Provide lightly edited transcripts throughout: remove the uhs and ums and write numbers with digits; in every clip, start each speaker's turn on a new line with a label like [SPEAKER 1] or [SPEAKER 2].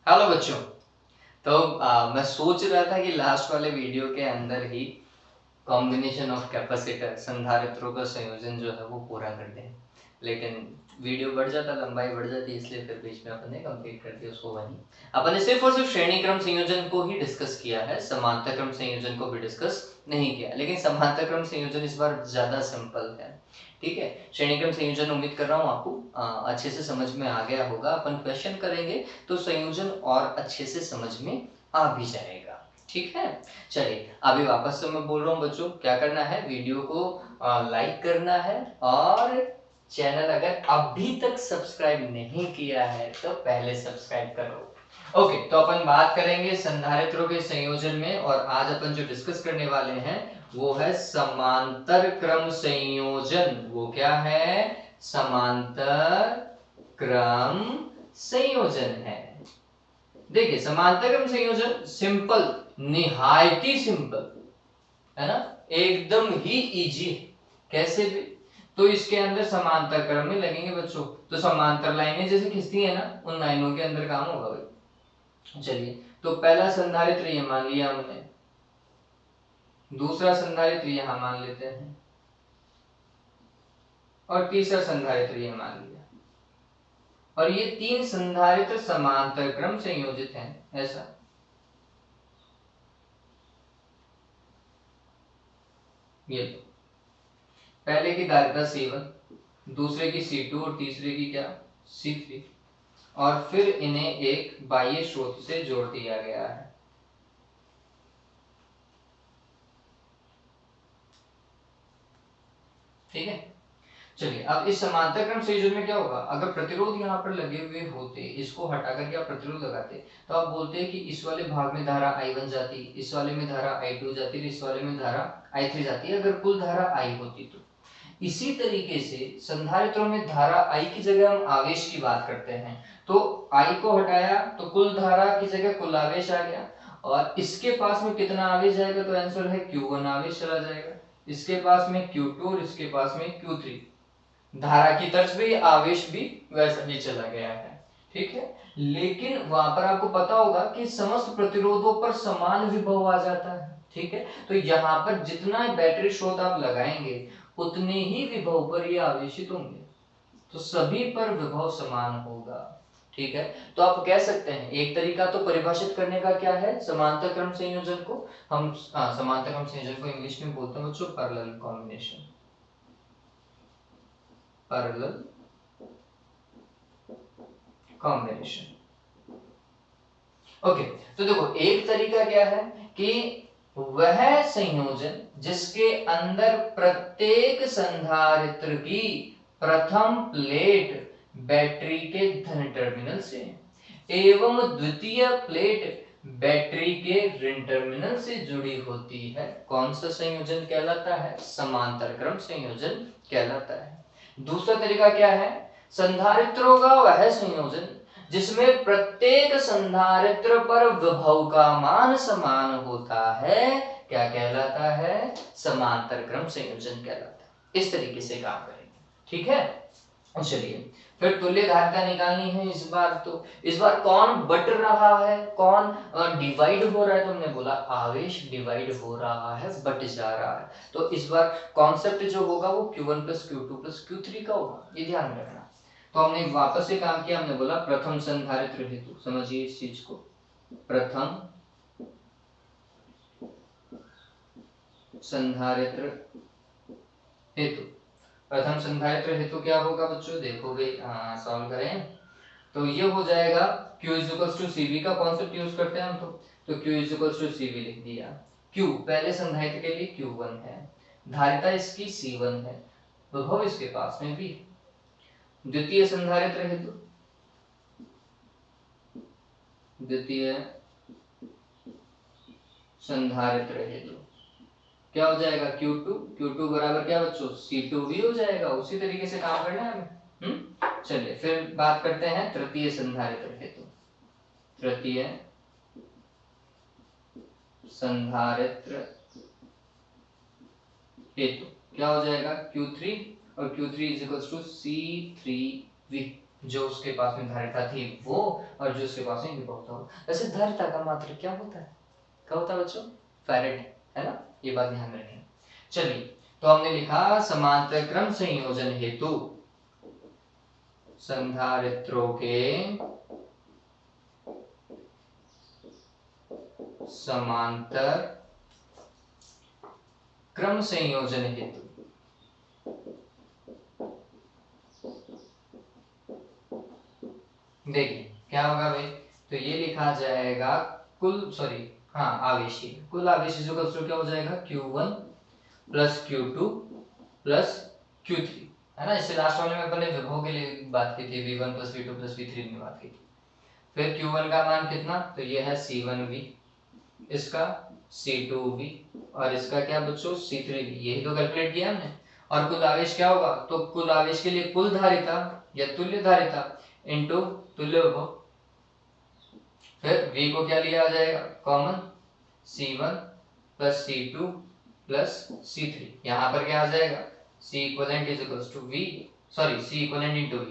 [SPEAKER 1] Hello बच्चों। तो मैं सोच रहा था कि लास्ट वाले वीडियो के अंदर ही कॉम्बिनेशन ऑफ कैपेसिटर संधारित्रों का संयोजन जो है वो पूरा कर दें, लेकिन वीडियो बढ़ जाता, लंबाई बढ़ जाती, इसलिए फिर बीच में अपन ने कंप्लीट कर दिया उसको। वहीं अपन ने सिर्फ और सिर्फ श्रेणी क्रम संयोजन को ही डिस्कस किया है, समांतर क्रम संयोजन को भी डिस्कस नहीं किया। लेकिन समांतर क्रम संयोजन इस बार ज्यादा सिंपल है, ठीक है। श्रेणी क्रम संयोजन उम्मीद कर रहा हूँ आपको अच्छे से समझ में आ गया होगा। अपन क्वेश्चन करेंगे तो संयोजन और अच्छे से समझ में आ भी जाएगा, ठीक है। चलिए अभी वापस से मैं बोल रहा हूँ बच्चों, क्या करना है, वीडियो को लाइक करना है और चैनल अगर अभी तक सब्सक्राइब नहीं किया है तो पहले सब्सक्राइब करो। ओके, तो अपन बात करेंगे संधारित्रों के संयोजन में, और आज अपन जो डिस्कस करने वाले हैं वो है समांतर क्रम संयोजन। वो क्या है? समांतर क्रम संयोजन है। देखिए समांतर क्रम संयोजन सिंपल, निहायती सिंपल है ना, एकदम ही इजी, कैसे भी। तो इसके अंदर समांतर क्रम में लगेंगे बच्चों, तो समांतर लाइनें जैसे खिंचती है ना, उन लाइनों के अंदर काम होगा भाई। चलिए, तो पहला संधारित्र ये मान लिया हमने, दूसरा संधारित्र यहां मान लेते हैं, और तीसरा संधारित्र ये मान लिया, और ये तीन संधारित्र समांतर क्रम संयोजित हैं, ऐसा। ये तो पहले की धारिता C1, दूसरे की C2 और तीसरे की क्या, C3, और फिर इन्हें एक बाह्य स्रोत से जोड़ दिया गया है। ठीक है। चलिए, अब इस समांतर क्रम संयोजन में क्या होगा, अगर प्रतिरोध यहाँ पर लगे हुए होते, इसको हटा करके आप प्रतिरोध लगाते, तो आप बोलते हैं कि इस वाले भाग में धारा I1 जाती, इस वाले में धारा I2 जाती, इस वाले में धारा I3 जाती, अगर कुल धारा I होती तो। इसी तरीके से संधारित्रों में धारा I की जगह हम आवेश की बात करते हैं, तो I को हटाया तो कुल धारा की जगह कुल आवेश आ गया, और इसके पास में कितना आवेश जाएगा, तो आंसर है Q1 आवेश चला जाएगा, इसके पास में Q2 और इसके पास में Q3। धारा की तर्ज भी आवेश भी वैसा ही चला गया है, ठीक है। लेकिन वहां पर आपको पता होगा कि समस्त प्रतिरोधों पर समान विभव आ जाता है, ठीक है। तो यहाँ पर जितना बैटरी स्रोत आप लगाएंगे उतने ही विभव पर ये आवेशित होंगे, तो सभी पर विभव समान होगा, ठीक है। तो आप कह सकते हैं, एक तरीका तो परिभाषित करने का क्या है, समांतर क्रम संयोजन को हम समांतर क्रम संयोजन को इंग्लिश में बोलते हैं बच्चों parallel combination, parallel combination. Okay, तो देखो एक तरीका क्या है कि वह संयोजन जिसके अंदर प्रत्येक संधारित्र की प्रथम प्लेट बैटरी के धन टर्मिनल से एवं द्वितीय प्लेट बैटरी के ऋण टर्मिनल से जुड़ी होती है, कौन सा संयोजन कहलाता है, समांतर क्रम संयोजन कहलाता है। दूसरा तरीका क्या है, संधारित्रों का वह संयोजन जिसमें प्रत्येक संधारित्र पर विभव का मान समान होता है, क्या कहलाता है, समांतर क्रम संयोजन कहलाता है। इस तरीके से काम करेंगे, ठीक है। चलिए, फिर तुल्य धारिता निकालनी है इस बार। तो इस बार कौन बट रहा है, कौन डिवाइड हो रहा है, तो हमने बोला आवेश डिवाइड हो रहा है, बट जा रहा है। तो इस बार कॉन्सेप्ट जो होगा वो Q1 plus Q2 plus Q3 का होगा, ये ध्यान में रखना। तो हमने वापस से काम किया, हमने बोला प्रथम संधारित्र हेतु, समझिए इस चीज को, प्रथम संधारित्र हेतु, प्रथम संधारित्र हेतु क्या होगा बच्चों, देखो भाई सॉल्व करें तो ये हो जाएगा Q is equals to CV का कॉन्सेप्ट यूज करते हैं हम, तो Q is equals to CV लिख दिया। Q पहले संधारित्र के लिए Q1 है, धारिता इसकी C1 है, विभव इसके पास में भी। द्वितीय संधारित्र हेतु, द्वितीय संधारित्र हेतु क्या हो जाएगा, Q2 बराबर क्या बच्चों, C2 भी हो जाएगा। उसी तरीके से काम करना है हमें। चलिए फिर बात करते हैं तृतीय संधारित्र हेतु, तृतीय संधारित्र हेतु क्या हो जाएगा, Q3, और Q3 is equals to C3V। जो उसके पास में धारिता थी वो, और जो उसके पास में विभवता हो। वैसे धारिता का मात्रक क्या होता है, क्या होता है बच्चों, फैरेड, है ना, ये बात ध्यान रखें। चलिए, तो हमने लिखा समांतर क्रम संयोजन हेतु संधारित्रों के समांतर क्रम संयोजन हेतु, देखिए क्या होगा भाई, तो ये लिखा जाएगा कुल, सॉरी हाँ, आवेशी, कुल आवेशी जो क्या हो जाएगा, Q1 plus Q2 plus Q3, है ना। इससे लास्ट वाले में अपने विभव के लिए बात की थी, V1 plus V2 plus V3 में बात की थी। फिर Q1 का मान कितना, तो ये है C1V, इसका C2V, और इसका क्या बच्चों, C3V, यही तो कैलकुलेट किया हमने। और कुल आवेश क्या होगा, तो कुल आवेश के लिए कुल धारिता या तुल्य धारिता इनटू तुल्य विभव, फिर V को क्या लिया जाएगा common, C1 plus C2 plus C3, यहाँ पर क्या आ जाएगा, C equivalent is equals to V, sorry C equivalent into V,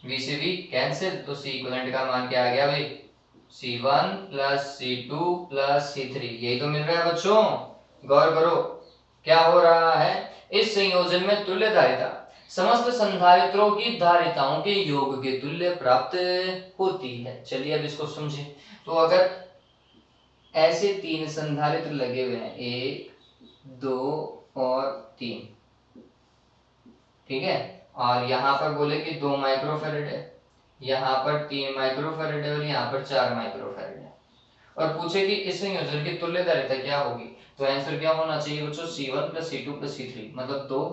[SPEAKER 1] V से V कैंसिल, तो C इक्वलेंट का मान क्या आ गया भाई, C1 plus C2 plus C3, यही तो मिल रहा है बच्चों। गौर करो क्या हो रहा है, इस संयोजन में तुल्य धारिता समस्त संधारित्रों की धारिताओं के योग के तुल्य प्राप्त होती है। चलिए अब इसको समझें। तो अगर ऐसे तीन संधारित्र लगे हुए हैं, 1 2 और 3, ठीक है, और यहाँ पर बोले कि 2 माइक्रोफेरेड है, यहाँ पर 3 माइक्रोफेरेड है, और यहाँ पर 4 माइक्रोफेरेड है, और पूछे कि इस संयोजन की तुल्य धारिता क्या होगी, तो आंसर क्या होना चाहिए बच्चों, C1 plus C2 plus C3, मतलब 2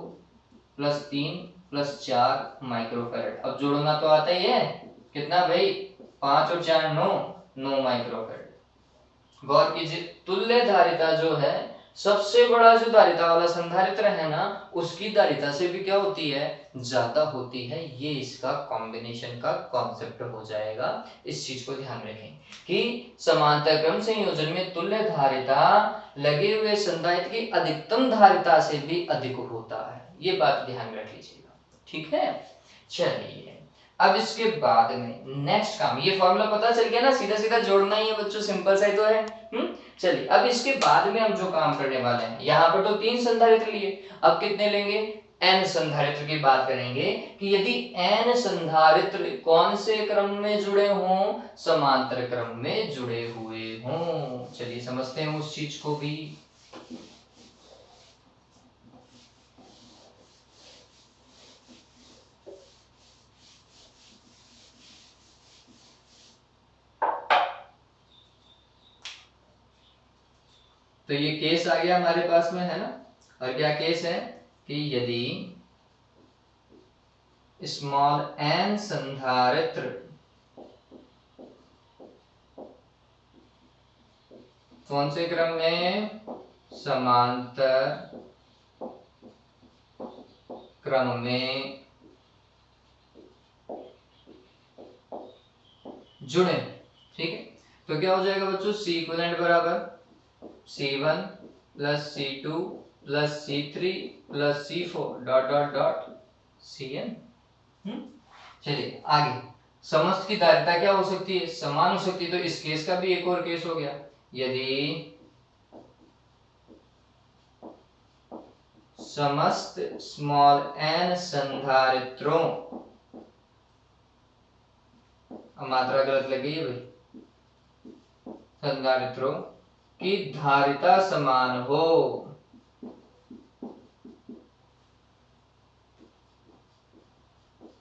[SPEAKER 1] प्लस 3 प्लस 4 माइक्रोफेरेड। अब जोड़ना तो आता ही है, कितना भाई, 5 और 4 9 माइक्रोफेरेड। गौर कीजिए, तुल्य धारिता जो है, सबसे बड़ा जो धारिता वाला संधारित्र है ना, उसकी धारिता से भी क्या होती है, ज्यादा होती है। ये इसका कॉम्बिनेशन का कॉन्सेप्ट हो जाएगा। इस चीज को ध्यान रखें कि समांतर क्रम संयोजन में तुल्य धारिता लगे हुए संधारित्र की अधिकतम धारिता से भी अधिक होता है, ये बात ध्यान रख लीजिएगा, ठीक है। चलिए अब इसके बाद में नेक्स्ट काम, ये फॉर्मूला पता चल गया ना, सीधा सीधा जोड़ना ही है बच्चों, सिंपल सा ही तो है। चलिए अब इसके बाद में हम जो काम करने वाले हैं, यहाँ पर तो 3 संधारित्र लिए, अब कितने लेंगे, n संधारित्र की बात करेंगे कि यदि n संधारित्र कौन से क्रम में जुड़े हों, समांतर क्रम में जुड़े हुए हों। चलिए समझते हैं उस चीज को भी। तो ये केस आ गया हमारे पास में, है ना। और क्या केस है कि यदि स्मॉल n संधारित्र कौन से क्रम में, समांतर क्रम में जुड़े, ठीक है, तो क्या हो जाएगा बच्चों, C इक्विवेलेंट बराबर C1 plus C2 plus C3 plus C4 dot dot dot Cn। चलिए आगे, समस्त की धारिता क्या हो सकती है, समान हो सकती है। तो इस केस का भी एक और केस हो गया, यदि समस्त स्मॉल n संधारित्रों, मात्रा गलत लगी है भाई, संधारित्रों की धारिता समान हो,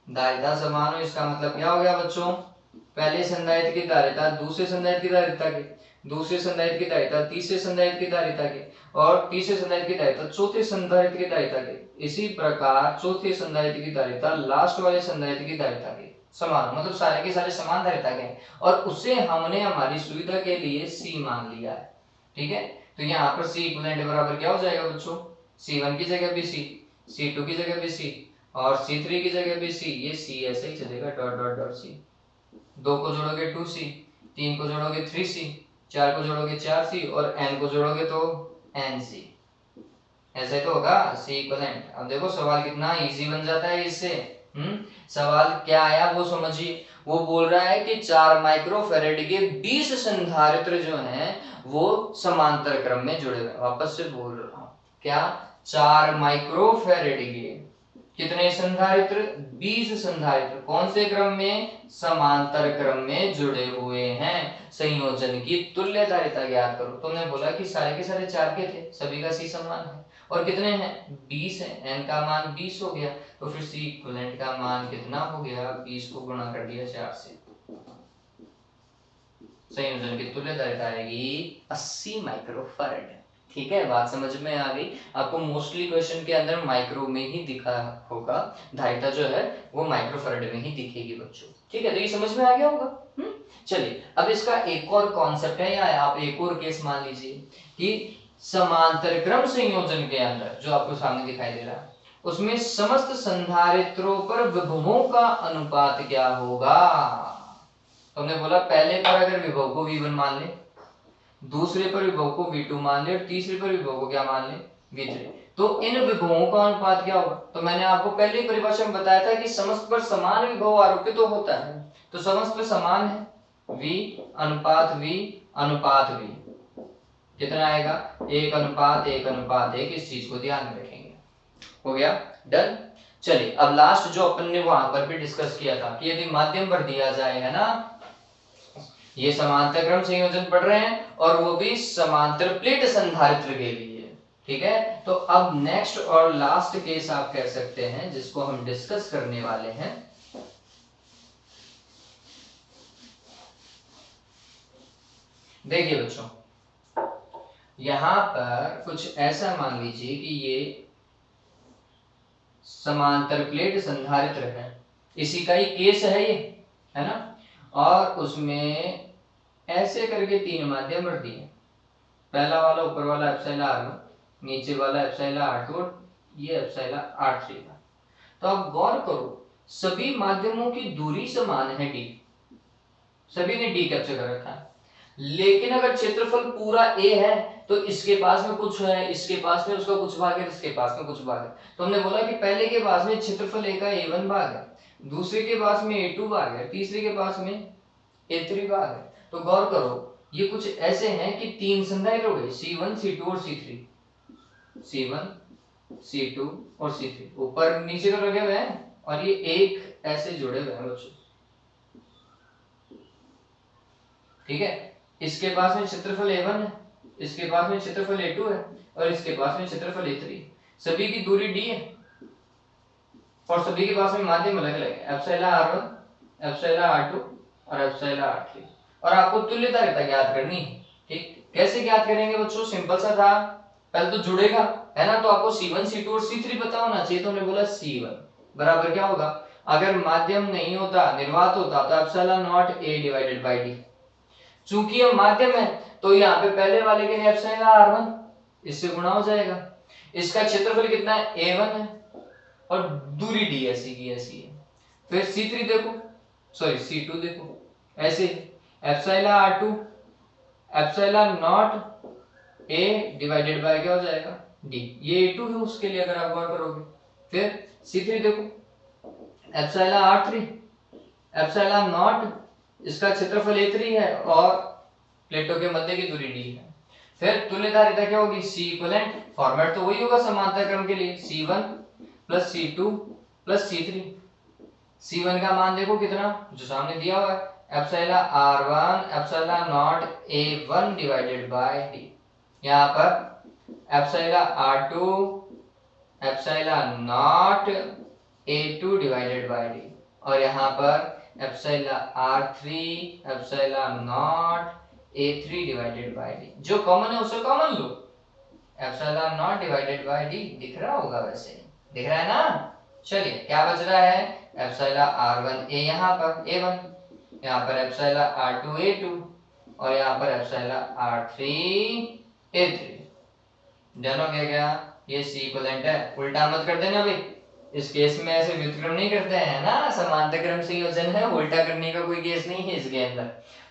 [SPEAKER 1] धारिता समान हो, इसका मतलब क्या हो गया बच्चों, पहले संधारित्र की धारिता दूसरे संधारित्र की धारिता के, दूसरे संधारित्र की धारिता तीसरे संधारित्र की धारिता के, और तीसरे संधारित्र की धारिता चौथे संधारित्र की धारिता के। इसी प्रकार चौथे संधारित्र की धारिता लास्ट वाले संधारित्र की धारिता के समान, मतलब सारे के सारे समान धारिता के, और उसे हमने हमारी सुविधा के लिए C मान लिया है, ठीक है। तो यहाँ पर C इक्विवेलेंट बराबर क्या हो जाएगा बच्चों, C1 की जगह भी C, C2 की जगह भी C, और C3 की जगह भी C, ये C ऐसे ही चलेगा, डॉट डॉट डॉट C। 2 को जोड़ोगे 2C, 3 को जोड़ोगे 3C, 4 को जोड़ोगे 4C, और n को जोड़ोगे तो nC, ऐसे तो होगा C इक्विवेलेंट। अब देखो सवाल कितना इजी बन जाता है इससे। सवाल क्या आया वो समझिए। वो बोल रहा है कि 4 माइक्रोफैरेड के 20 संधारित्र जो हैं वो समांतर क्रम में जुड़े हुए हैं। वापस से बोल रहा हूं, क्या 4 माइक्रोफैरेड के कितने संधारित्र, 20 संधारित्र कौन से क्रम में, समांतर क्रम में जुड़े हुए हैं। संयोजन की तुल्यकारिता ज्ञात करो। तुमने बोला कि सारे के सारे 4 के थे, सभी का सी समान है, और कितने हैं, 20 है, n का मान 20 हो गया, तो फिर सी इक्विवेलेंट का मान कितना हो गया, 20 को गुणा कर दिया 4 से, संयोजन की तुल्यकारिता आएगी 80 माइक्रोफैराड। ठीक है, बात समझ में आ गई। आपको मोस्टली क्वेश्चन के अंदर माइक्रो में ही दिखा होगा, धारिता जो है वो माइक्रोफैराड में ही दिखेगी बच्चों। ठीक है, तो ये समझ में आ गया होगा। चलिए, अब इसका एक और कॉन्सेप्ट है, या आप एक और केस मान लीजिए कि समांतर क्रम संयोजन के अंदर जो आपको सामने दिखाई दे रहा है, उसमें समस्त संधारित्रों पर विभवों का अनुपात क्या होगा। तो हमने बोला पहले पर अगर विभव को V1 मान ले, दूसरे पर विभव को V2 मान ले, और तीसरे पर विभव को क्या मान ले, V3, तो इन विभवों का अनुपात क्या होगा। तो मैंने आपको पहले ही परिभाषा में बताया था कि समस्त पर समान विभव आरोपित तो होता है, तो समस्त पर समान है, V अनुपात V अनुपात V कितना आएगा, 1:1:1। इस चीज को ध्यान में रखेंगे। हो गया, डन। चलिए, अब लास्ट जो अपन ने वहां पर भी डिस्कस किया था कि यदि माध्यम पर दिया जाए, है ना, ये समांतर क्रम संयोजन पढ़ रहे हैं और वो भी समांतर प्लेट संधारित्र के लिए। ठीक है, तो अब नेक्स्ट और लास्ट केस आप कह सकते हैं जिसको हम डिस्कस करने वाले हैं। देखिए बच्चों, यहां पर कुछ ऐसा मान लीजिए कि ये समांतर प्लेट संधारित्र है, इसी का ही केस है ये, है ना, और उसमें ऐसे करके 3 माध्यम रख दिए। पहला वाला ऊपर वाला एप्सिलॉन r1, नीचे वाला एप्सिलॉन r2, ये एप्सिलॉन r3 का। तो आप गौर करो, सभी माध्यमों की दूरी समान है d, सभी ने d कैप्चर कर रखा है, लेकिन अगर क्षेत्रफल पूरा a है तो इसके पास में कुछ है, इसके पास में उसका कुछ भाग है, इसके पास में कुछ भाग है। तो हमने बोला कि पहले के पास में क्षेत्रफल a का a1 भाग है, दूसरे के पास में a2 भाग है, तीसरे के पास में a3 भाग है। तो गौर करो, ये कुछ ऐसे हैं कि 3 संधारित्र हो गए, C1 C2 और C3, C1 C2 और C3 ऊपर नीचे तो लगे हुए हैं, और ये एक ऐसे जुड़े हुए हैं बच्चों। ठीक है, इसके पास में क्षेत्रफल a1 है, इसके पास में क्षेत्रफल a2 है, और इसके पास में क्षेत्रफल a3। सभी की दूरी d है, और सभी के पास में माध्यम अलग अलग है, एप्सिलॉन r1, एप्सिलॉन r2 और एप्सिलॉन r3। और आपको तुल्यकारिता ज्ञात करनी है। ठीक, कैसे ज्ञात करेंगे बच्चों, सिंपल सा था, पहले तो जुड़ेगा, है ना, तो आपको C1 C2 और C3 पता होना चाहिए। तो हमने बोला C1 बराबर क्या होगा, अगर माध्यम नहीं होता, निर्वात होता, तो epsilon not a divided by d। चूंकि ये माध्यम है तो यहाँ पे पहले वाले के लिए एप्सिलॉन r1 इससे गुणा हो जाएगा, इसका क्षेत्रफल कितना है, a1 है, और दूरी d ऐसी की ऐसी है। फिर C3 देखो, सॉरी C2 देखो, ऐसे epsilon r2 epsilon not a divided by क्या हो जाएगा, d, ये a2 है उसके लिए अगर आप गौर करोगे। फिर C3 देखो, एप्सिलॉन r3 एप्सिलॉन नॉट, इसका क्षेत्रफल a3 है, और प्लेटों के मध्य की दूरी d है। फिर तुल्यकारिता क्या होगी, C इक्विवेलेंट, फॉर्मेट तो वही होगा समांतर क्रम के लिए, C1 plus C2 plus C3। C1 का मान देखो कितना, जो सामने दिया हुआ है, epsilon r1 epsilon not a1 divided by d। यहाँ पर epsilon r2 epsilon not a2 divided by d, और यहाँ पर epsilon r3 epsilon not a3 divided by d। जो कॉमन है उसे common low, epsilon not divided by d दिख रहा होगा, वैसे दिख रहा है ना। चलिए, क्या बच रहा है, एप्सिलॉन r1 a यहाँ पर a1, यहाँ पर एप्सिलॉन r2 a2, और यहाँ पर एप्सिलॉन r3 a3। डन हो गया क्या, ये C इक्विवेलेंट है। उल्टा मत कर देना भाई, इस केस में ऐसे व्युत्क्रम नहीं करते हैं ना, समांतर क्रम संयोजन है, उल्टा करने का कोई केस नहीं है इसके अंदर।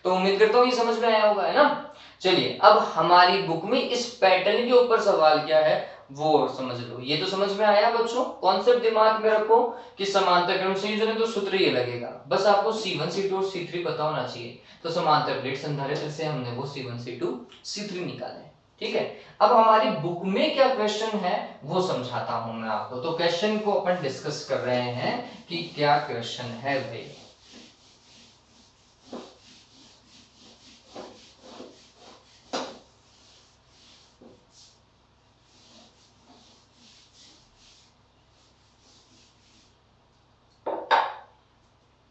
[SPEAKER 1] तो उम्मीद करता हूँ ये समझ में आया होगा, है ना। चलिए, अब हमारी बुक में इस पैटर्न के ऊपर सवाल क्या है, वो समझ लो। ये तो समझ में आया बच्चों, कॉन्सेप्ट दिमाग में रखो कि समांतर क्रम संयोजन है तो सूत्र ये लगेगा, बस आपको C1 C2 और C3 पता होना चाहिए। तो समांतर प्लेट संधारित्र से हमने वो C1 C2 C3 निकाले, ठीक है। अब हमारी बुक में क्या क्वेश्चन है वो समझाता हूं मैं आपको। तो क्वेश्चन को अपन डिस्कस कर रहे हैं कि क्या क्वेश्चन है भाई।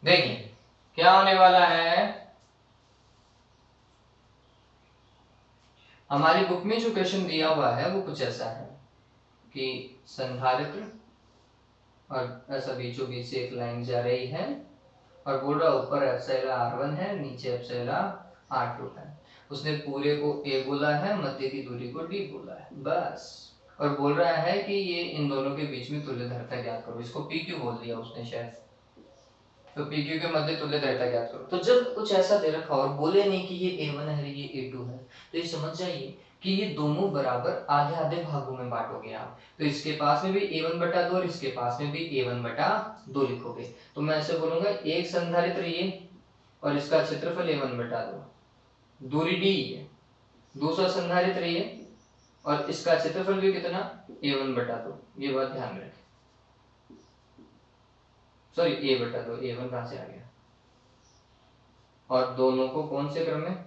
[SPEAKER 1] देखिए क्या होने वाला है, हमारी बुक में जो क्वेश्चन दिया हुआ है वो कुछ ऐसा है कि संधारित्र और ऐसा बीचों बीच से एक लाइन जा रही है और बोल रहा ऊपर एप्सिलॉन R1 है, नीचे एप्सिलॉन R2 है। उसने पूरे को A बोला है, मध्य की दूरी को D बोला है, बस। और बोल रहा है कि ये इन दोनों के बीच में तुल्यधारिता ज्ञात करो। इसको PQ बोल दिया उसने शायद, तो PQ के मध्य तुल्यधारिता ज्ञात करो। तो जब कुछ ऐसा दे रखा और बोले नहीं कि ये A1 है ये A2 है, तो ये समझ जाइए कि ये दोनों बराबर आधे आधे भागों में बांटोगे आप। तो इसके पास में भी A1/2 और इसके पास में भी A1/2 लिखोगे। तो मैं ऐसे बोलूंगा एक संधारित्र ये और इसका क्षेत्रफल A1/2, दूरी D है। दूसरा संधारित्र ये और इसका क्षेत्रफल भी कितना, A1/2। ये बात ध्यान रखें, सॉरी A/2, A1 कहां से आ गया। और दोनों को कौन से क्रम में,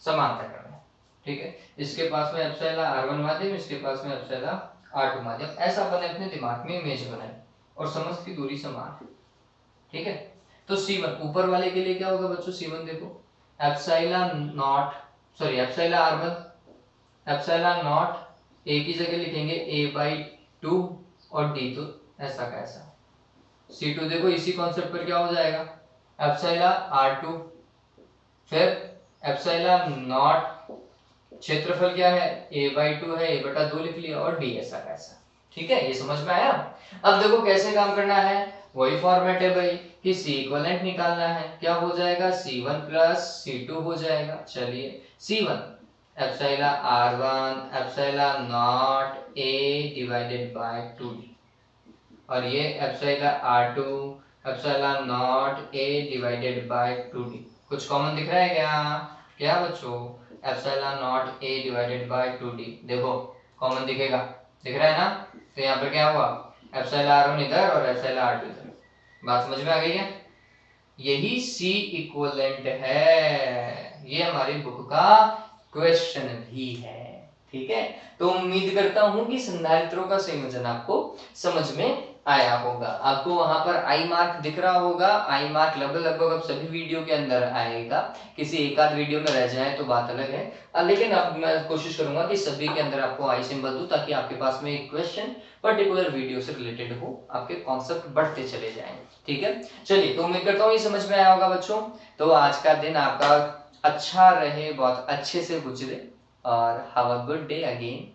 [SPEAKER 1] समांतर क्रम में, ठीक है। इसके पास में एप्सिलॉन R1 माध्यम, इसके पास में एप्सिलॉन R2 माध्यम। ऐसा अपने अपने दिमाग में इमेज बनाए और समस्त की दूरी समान है, ठीक है। तो C1 ऊपर वाले के लिए क्या होगा बच्चों, C1 देखो epsilon not, sorry epsilon R1 epsilon not a की जगह लिखेंगे A/2 और D, तो ऐसा का ऐसा। C2 देखो इसी कॉन्सेप्ट पर क्या हो जाएगा, एप्सिलॉन R2 फिर एप्सिलॉन नॉट, क्षेत्रफल क्या है A/2 है, A/2 लिख लिया और D ऐसा का ऐसा, ठीक है। ये समझ में आया। अब देखो कैसे काम करना है, वही फॉर्मेट है भाई कि C इक्विवेलेंट निकालना है। क्या हो जाएगा, C1 प्लस C2 हो जाएगा। चलिए C1 epsilon R1 epsilon not A divided by 2D और ये epsilon R2 epsilon not A divided by 2D। कुछ कॉमन दिख रहा है क्या, क्या बच्चों, epsilon not A divided by 2D देखो कॉमन दिखेगा, दिख रहा है ना। तो यहाँ पर क्या हुआ, एप्सिलॉन R1 इधर और एप्सिलॉन R2 इधर। बात समझ में आ गई है, यही C इक्विवेलेंट है, ये हमारी बुक का क्वेश्चन भी है, ठीक है। तो उम्मीद करता हूं कि संधारित्रों का संयोजन आपको समझ में आया होगा। आपको वहां पर आई मार्क दिख रहा होगा, आई मार्क लगभग अब सभी वीडियो के अंदर आएगा। किसी एक आध वीडियो में रह जाए तो बात अलग है, लेकिन अब मैं कोशिश करूंगा कि सभी के अंदर आपको आई सिंबल दूं ताकि आपके पास में एक क्वेश्चन पर्टिकुलर वीडियो से रिलेटेड हो, आपके कॉन्सेप्ट बढ़ते चले जाएं, ठीक है। चलिए तो उम्मीद करता हूँ ये समझ में आया होगा बच्चों। तो आज का दिन आपका अच्छा रहे, बहुत अच्छे से गुजरे और have a good day again.